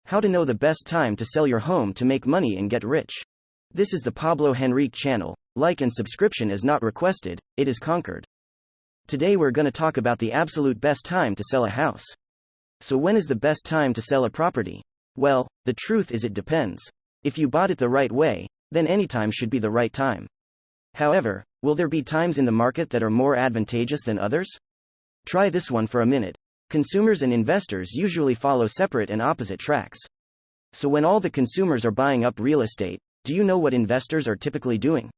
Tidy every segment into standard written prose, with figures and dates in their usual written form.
How to know the best time to sell your home to make money and get rich. This is the Pablo Henrique channel. Like and subscription is not requested, it is conquered. Today we're going to talk about the absolute best time to sell a house. So when is the best time to sell a property? Well, the truth is it depends. If you bought it the right way, then any time should be the right time. However, will there be times in the market that are more advantageous than others? Try this one for a minute. Consumers and investors usually follow separate and opposite tracks. So when all the consumers are buying up real estate, do you know what investors are typically doing?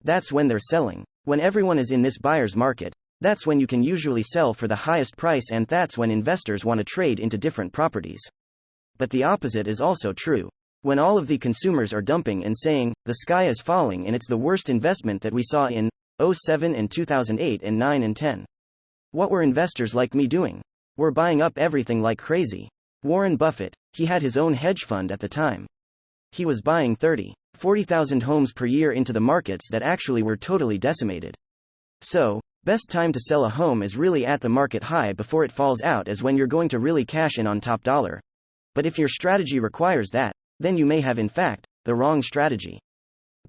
That's when they're selling. When everyone is in this buyer's market, that's when you can usually sell for the highest price, and that's when investors want to trade into different properties. But the opposite is also true. When all of the consumers are dumping and saying, the sky is falling and it's the worst investment that we saw in 07 and 2008 and 9 and 10. What were investors like me doing? We're buying up everything like crazy. Warren Buffett, he had his own hedge fund at the time. He was buying 40,000 homes per year into the markets that actually were totally decimated. So, best time to sell a home is really at the market high before it falls out, as when you're going to really cash in on top dollar. But if your strategy requires that, then you may have in fact the wrong strategy.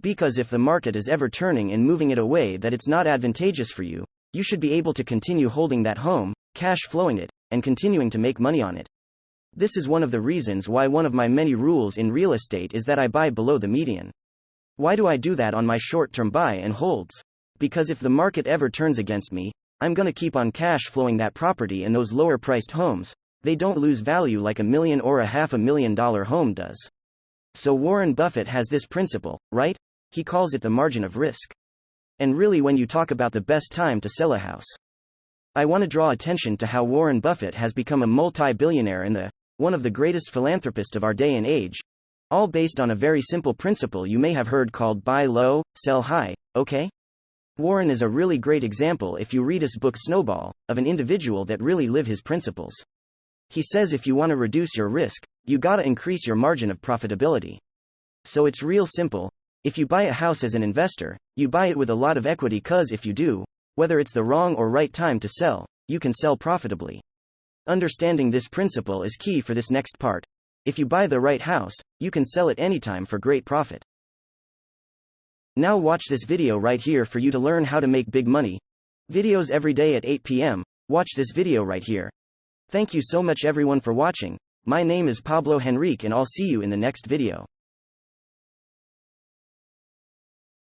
Because if the market is ever turning and moving it away that it's not advantageous for you, you should be able to continue holding that home, cash flowing it, and continuing to make money on it. This is one of the reasons why one of my many rules in real estate is that I buy below the median. Why do I do that on my short-term buy and holds? Because if the market ever turns against me, I'm gonna keep on cash flowing that property, and those lower priced homes, they don't lose value like $1 million or a $500,000 home does. So Warren Buffett has this principle, right? He calls it the margin of risk. And really, when you talk about the best time to sell a house, I want to draw attention to how Warren Buffett has become a multi-billionaire and one of the greatest philanthropists of our day and age, all based on a very simple principle you may have heard called buy low, sell high, okay? Warren is a really great example, if you read his book Snowball, of an individual that really live his principles. He says if you want to reduce your risk, you gotta increase your margin of profitability. So it's real simple. If you buy a house as an investor, you buy it with a lot of equity, cause if you do, whether it's the wrong or right time to sell, you can sell profitably. Understanding this principle is key for this next part. If you buy the right house, you can sell it anytime for great profit. Now watch this video right here for you to learn how to make big money. Videos every day at 8 p.m. Watch this video right here. Thank you so much everyone for watching. My name is Pablo Henrique and I'll see you in the next video.